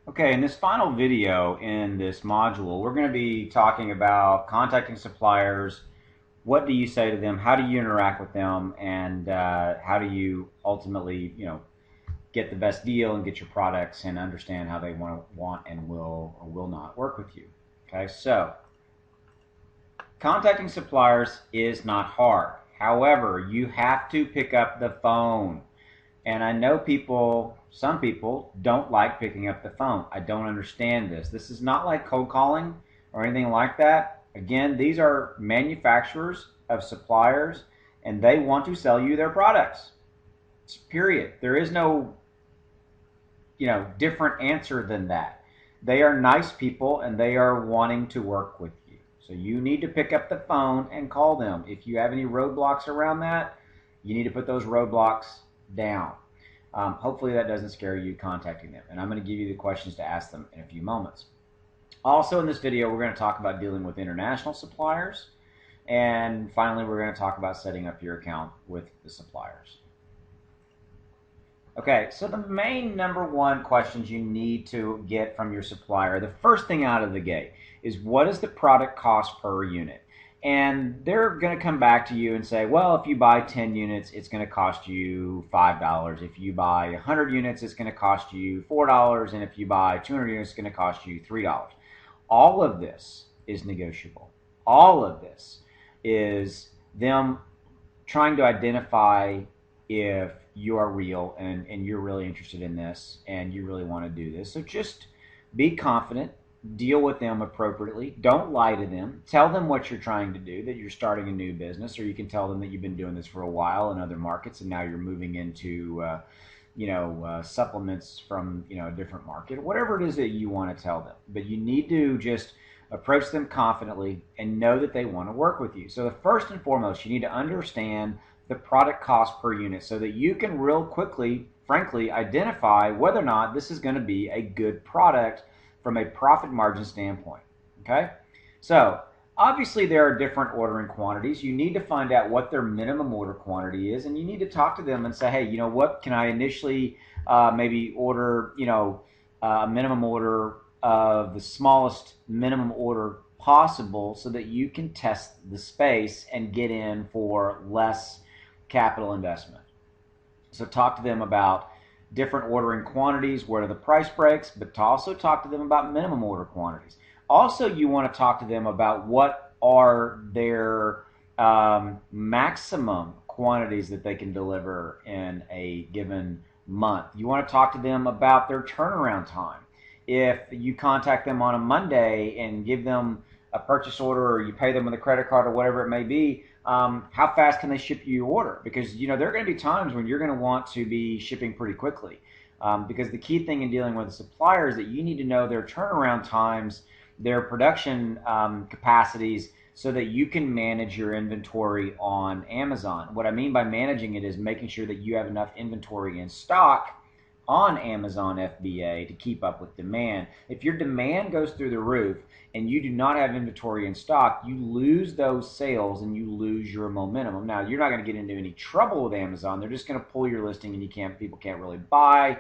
Okay, in this final video in this module, we're going to be talking about contacting suppliers. What do you say to them? How do you interact with them? And how do you ultimately, get the best deal and get your products and understand how they want and will or will not work with you? Okay, so contacting suppliers is not hard. However, you have to pick up the phone. And I know some people don't like picking up the phone. I don't understand this. This is not like cold calling or anything like that. Again, these are manufacturers of suppliers and they want to sell you their products. Period. There is no, different answer than that. They are nice people and they are wanting to work with you. So you need to pick up the phone and call them. If you have any roadblocks around that, you need to put those roadblocks down. Hopefully that doesn't scare you contacting them. And I'm going to give you the questions to ask them in a few moments. Also in this video, we're going to talk about dealing with international suppliers. And finally, we're going to talk about setting up your account with the suppliers. Okay, so the main number one questions you need to get from your supplier, the first thing out of the gate is what is the product cost per unit? And they're going to come back to you and say, well, if you buy 10 units, it's going to cost you $5. If you buy 100 units, it's going to cost you $4. And if you buy 200 units, it's going to cost you $3. All of this is negotiable. All of this is them trying to identify if you are real and you're really interested in this and you really want to do this. So just be confident, deal with them appropriately. Don't lie to them. Tell them what you're trying to do, that you're starting a new business, or you can tell them that you've been doing this for a while in other markets and now you're moving into supplements from a different market. Whatever it is that you want to tell them, but you need to just approach them confidently and know that they want to work with you. So the first and foremost, you need to understand the product cost per unit so that you can real quickly, frankly, identify whether or not this is going to be a good product from a profit margin standpoint. Okay? So, obviously, there are different ordering quantities. You need to find out what their minimum order quantity is, and you need to talk to them and say, hey, you know what, can I initially maybe order, a minimum order of the smallest minimum order possible so that you can test the space and get in for less capital investment. So talk to them about different ordering quantities, what are the price breaks, but to also talk to them about minimum order quantities. Also, you want to talk to them about what are their maximum quantities that they can deliver in a given month. You want to talk to them about their turnaround time. If you contact them on a Monday and give them a purchase order or you pay them with a credit card or whatever it may be, how fast can they ship you your order? Because there are going to be times when you're going to want to be shipping pretty quickly. Because the key thing in dealing with the supplier is that you need to know their turnaround times, their production capacities, so that you can manage your inventory on Amazon. What I mean by managing it is making sure that you have enough inventory in stock on Amazon FBA to keep up with demand. If your demand goes through the roof and you do not have inventory in stock, you lose those sales and you lose your momentum. Now, you're not going to get into any trouble with Amazon. They're just going to pull your listing and people can't really buy,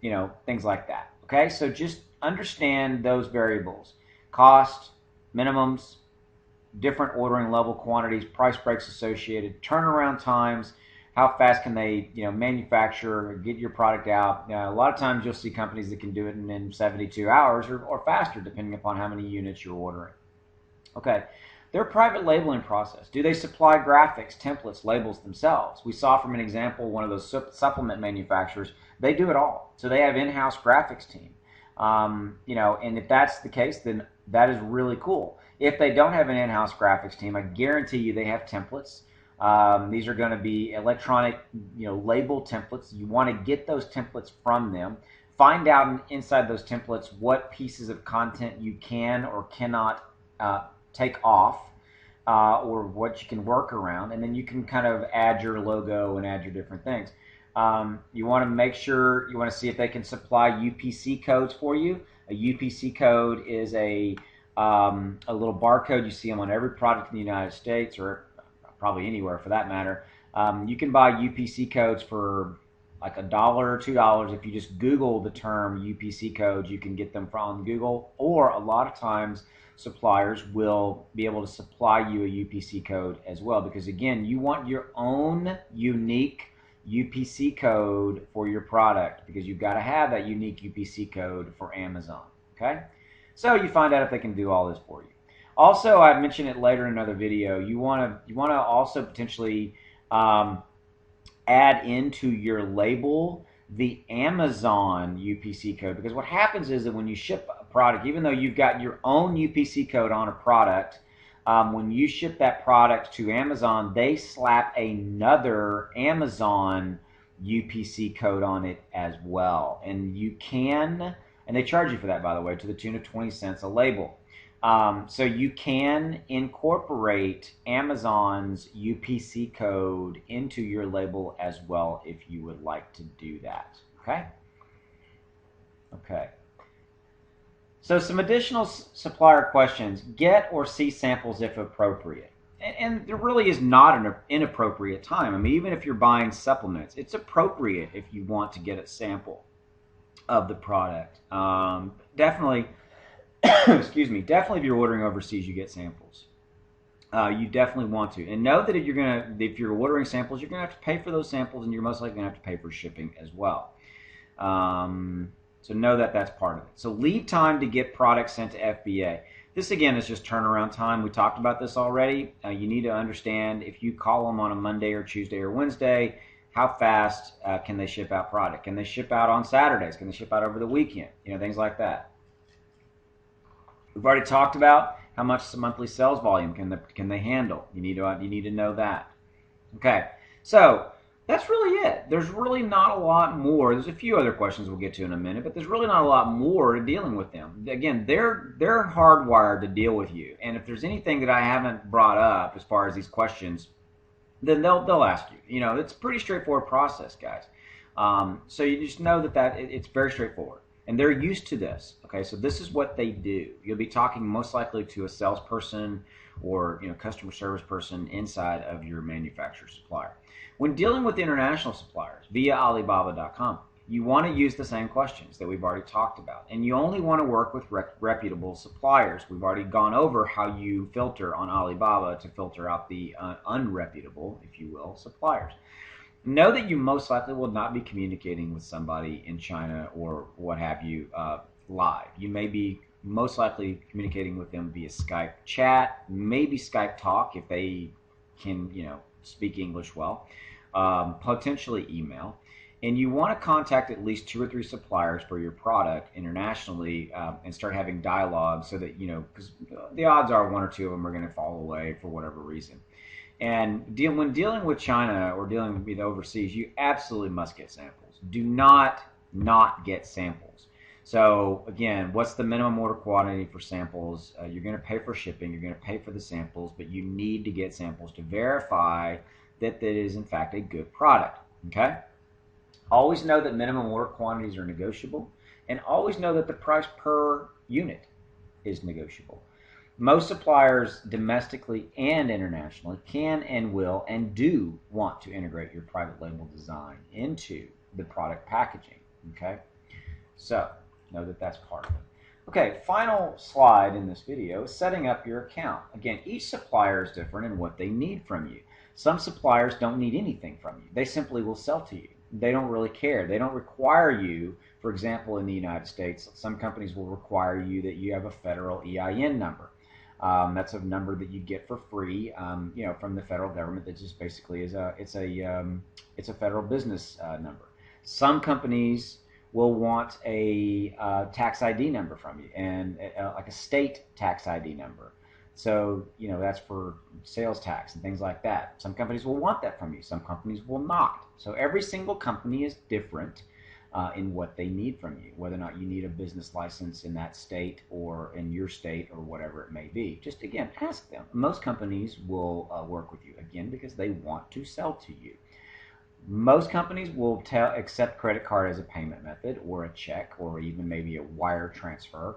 things like that. Okay, so just understand those variables: cost, minimums, different ordering level quantities, price breaks associated, turnaround times. How fast can they, manufacture, get your product out? A lot of times you'll see companies that can do it in 72 hours or faster, depending upon how many units you're ordering. Okay, their private labeling process. Do they supply graphics, templates, labels themselves? We saw from an example, one of those supplement manufacturers, they do it all. So they have in-house graphics team. And if that's the case, then that is really cool. If they don't have an in-house graphics team, I guarantee you they have templates. These are going to be electronic, label templates. You want to get those templates from them. Find out inside those templates what pieces of content you can or cannot take off, or what you can work around, and then you can kind of add your logo and add your different things. You want to make sure, you want to see if they can supply UPC codes for you. A UPC code is a little barcode. You see them on every product in the United States, or probably anywhere for that matter. You can buy UPC codes for like $1 or $2. If you just Google the term UPC codes, you can get them from Google, or a lot of times suppliers will be able to supply you a UPC code as well, because again, you want your own unique UPC code for your product, because you've got to have that unique UPC code for Amazon. Okay, so you find out if they can do all this for you. Also, I mentioned it later in another video. You want to also potentially add into your label the Amazon UPC code, because what happens is that when you ship a product, even though you've got your own UPC code on a product, when you ship that product to Amazon, they slap another Amazon UPC code on it as well. And you can, and they charge you for that, by the way, to the tune of 20 cents a label. So you can incorporate Amazon's UPC code into your label as well if you would like to do that. Okay? Okay. So some additional supplier questions. Get or see samples if appropriate. And there really is not an inappropriate time. I mean, even if you're buying supplements, it's appropriate if you want to get a sample of the product. Definitely, excuse me, definitely if you're ordering overseas, you get samples. You definitely want to. And know that if you're ordering samples, you're gonna have to pay for those samples, and you're most likely gonna have to pay for shipping as well. So know that that's part of it. So lead time to get products sent to FBA. This again is just turnaround time. We talked about this already. You need to understand, if you call them on a Monday or Tuesday or Wednesday, how fast can they ship out product? Can they ship out on Saturdays? Can they ship out over the weekend? You know, things like that. We've already talked about how much the monthly sales volume can they handle. You need to know that. Okay, so that's really it. There's really not a lot more. There's a few other questions we'll get to in a minute, but there's really not a lot more to dealing with them. Again, they're hardwired to deal with you, and if there's anything that I haven't brought up as far as these questions, then they'll ask you. You know, it's a pretty straightforward process, guys. So you just know that it's very straightforward, and they're used to this. Okay, so this is what they do. You'll be talking most likely to a salesperson or customer service person inside of your manufacturer supplier. When dealing with international suppliers via Alibaba.com, you want to use the same questions that we've already talked about, and you only want to work with reputable suppliers. We've already gone over how you filter on Alibaba to filter out the unreputable, if you will, suppliers. Know that you most likely will not be communicating with somebody in China or what have you live. You may be most likely communicating with them via Skype chat, maybe Skype talk if they can, speak English well, potentially email. And you want to contact at least 2 or 3 suppliers for your product internationally and start having dialogue, so that, because the odds are 1 or 2 of them are going to fall away for whatever reason. And when dealing with China or dealing with overseas, you absolutely must get samples. Do not get samples. So again, what's the minimum order quantity for samples? You're going to pay for shipping, you're going to pay for the samples, but you need to get samples to verify that that is in fact a good product. Okay? Always know that minimum order quantities are negotiable, and always know that the price per unit is negotiable. Most suppliers, domestically and internationally, can and will and do want to integrate your private label design into the product packaging. Okay? So know that that's part of it. Okay, final slide in this video is setting up your account. Again, each supplier is different in what they need from you. Some suppliers don't need anything from you. They simply will sell to you. They don't really care. They don't require you. For example, in the United States, some companies will require you that you have a federal EIN number. That's a number that you get for free, from the federal government. That just basically is it's a federal business number. Some companies will want a tax ID number from you, and like a state tax ID number. So, that's for sales tax and things like that. Some companies will want that from you. Some companies will not. So every single company is different in what they need from you, whether or not you need a business license in that state or in your state or whatever it may be. Just, again, ask them. Most companies will work with you, again, because they want to sell to you. Most companies will accept credit card as a payment method, or a check, or even maybe a wire transfer.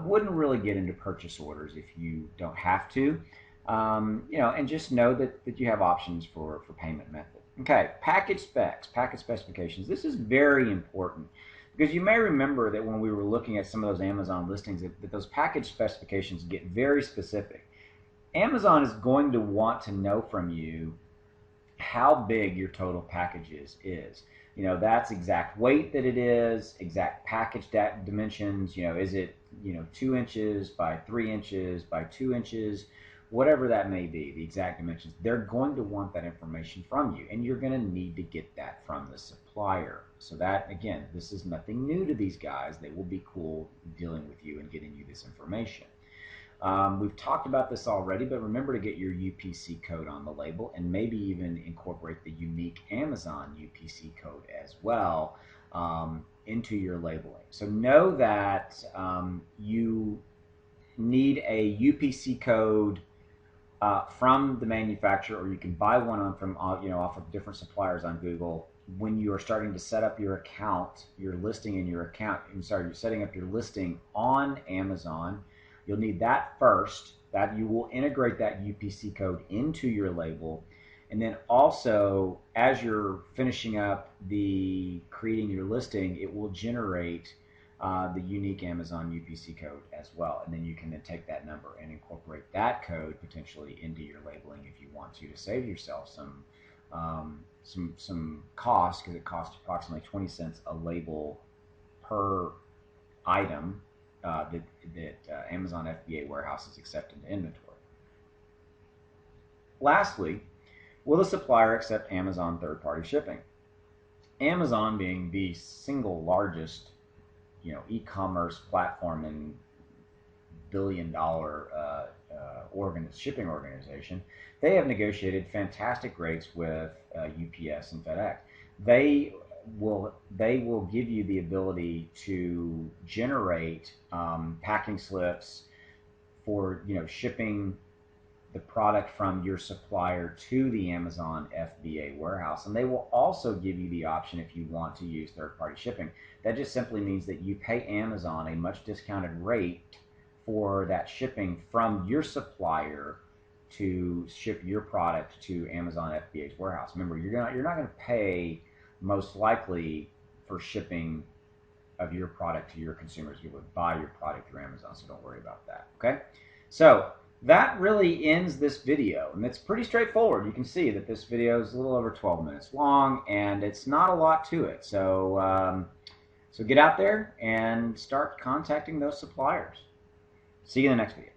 Wouldn't really get into purchase orders if you don't have to. And just know that you have options for payment method. Okay, package specs, package specifications. This is very important because you may remember that when we were looking at some of those Amazon listings, that those package specifications get very specific. Amazon is going to want to know from you how big your total package is. You know, that's exact weight that it is, exact package dimensions. You know, is it, 2 inches by 3 inches by 2 inches, whatever that may be, the exact dimensions. They're going to want that information from you, and you're going to need to get that from the supplier. So that, again, this is nothing new to these guys. They will be cool dealing with you and getting you this information. We've talked about this already, but remember to get your UPC code on the label and maybe even incorporate the unique Amazon UPC code as well into your labeling. So know that you need a UPC code from the manufacturer, or you can buy one off of different suppliers on Google. When you are starting to set up your account, your listing in your account, you're setting up your listing on Amazon. You'll need that first, that you will integrate that UPC code into your label. And then also, as you're finishing up creating your listing, it will generate the unique Amazon UPC code as well. And then you can then take that number and incorporate that code potentially into your labeling if you want to save yourself some cost, because it costs approximately 20 cents a label per item that Amazon FBA warehouses accept into inventory. Lastly, will the supplier accept Amazon third-party shipping? Amazon being the single largest, e-commerce platform and billion-dollar shipping organization, they have negotiated fantastic rates with UPS and FedEx. They will give you the ability to generate packing slips for shipping the product from your supplier to the Amazon FBA warehouse, and they will also give you the option if you want to use third-party shipping. That just simply means that you pay Amazon a much discounted rate for that shipping from your supplier to ship your product to Amazon FBA's warehouse. Remember, you're not going to pay most likely for shipping of your product to your consumers. You would buy your product through Amazon, so don't worry about that. Okay, so that really ends this video, and it's pretty straightforward. You can see that this video is a little over 12 minutes long, and it's not a lot to it. So so get out there and start contacting those suppliers. See you in the next video.